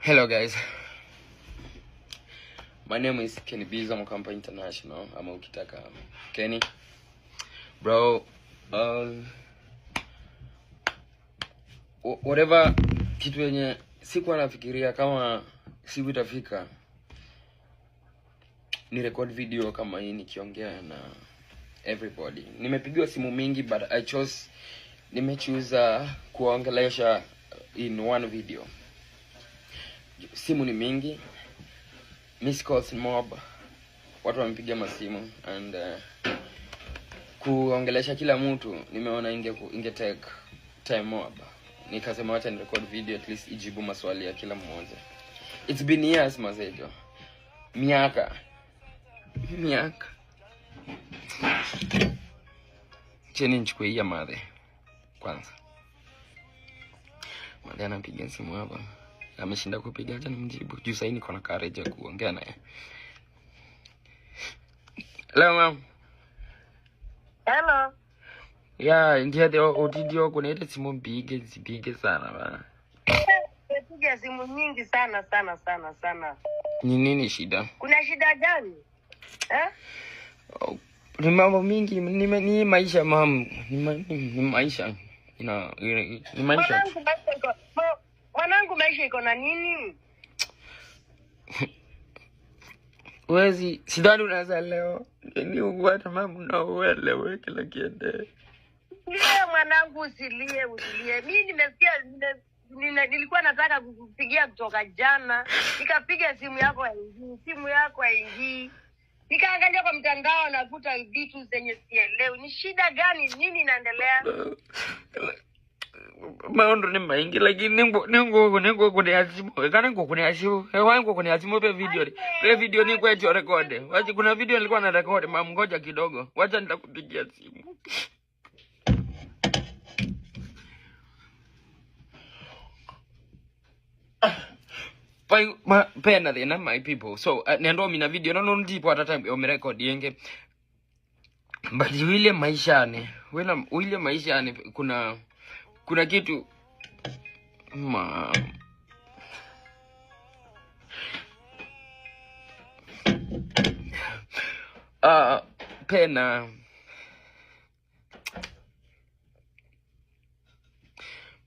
Hello guys, my name is Kenny Biza Mkampa International. Ama ukitaka Kenny bro. Whatever kitu yenye sikuwa nafikiria kama siku itafika ni record video kama hii nikiongea na everybody. Nimepigiwa simu mingi but nimechoose kuongelesha in one video. Simu ni mingi, miss calls mob, watu wamepiga masimu and kuongelesha kila mtu nimeona inge take time mob. Nikasema wacha ni record video at least ijibu maswali ya kila mmoja. It's been years mazejo. Miaka. Cheni nichukue hii ya madhe kwanza. Madhe anapiga simu hapa. Ameshinda kupiga, acha nimjibu. Juu sasa niko na courage ya kuongea naye. Hello ma'am. Hello. Yeah, ndio odidio kunete simu mpige sana bana. Nimepiga simu nyingi sana. Ni nini shida? Kuna shida gani? Ni mambo mingi, ni maisha ma'am. Ni maisha. Ni maisha. Mwanangu maisha iko na nini? Wezi, sidhani unaweza leo. Ni ungwata mamu na uelewe kila kiende. Usilie mwanangu, usilie. Mimi nimesikia nilikuwa nataka kukupigia kutoka jana. Nikapiga simu yako haingii. Nikaangalia kwa mtandao nakuta vitu zenye sielewi. Ni shida gani? Nini inaendelea? Maondo ni maingi lakini ningo kune asimu kana ngo kune asimu wangu kune asimu pe video ni kwetu record. Wacha kuna video nilikuwa na record ngoja kidogo, wacha nitakupigia simu. Pena the my people, so nendo mina video no ndipo hata time o record yenge, but ile maisha ni kuna kitu pena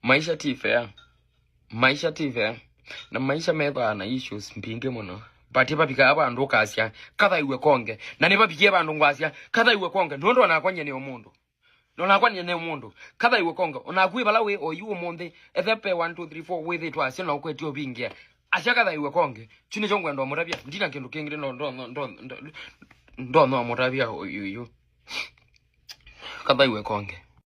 maisha tifea na maisha meba na issues mpinge mono bati papika abantu kasya katha iwe konge na ne papikie abantu ngwasya katha iwe konge ndondo nakwanye ne omundu nakwanye ne omundu katha iwe konge onakwiba lawe oyu omunde ethepe 1 2 3 4 with it wasya na ukwetio bingia asya katha iwe konge chine chongwe ndo mutabia ndina kindu kingire ndo no mutabia oyu katha iwe konge.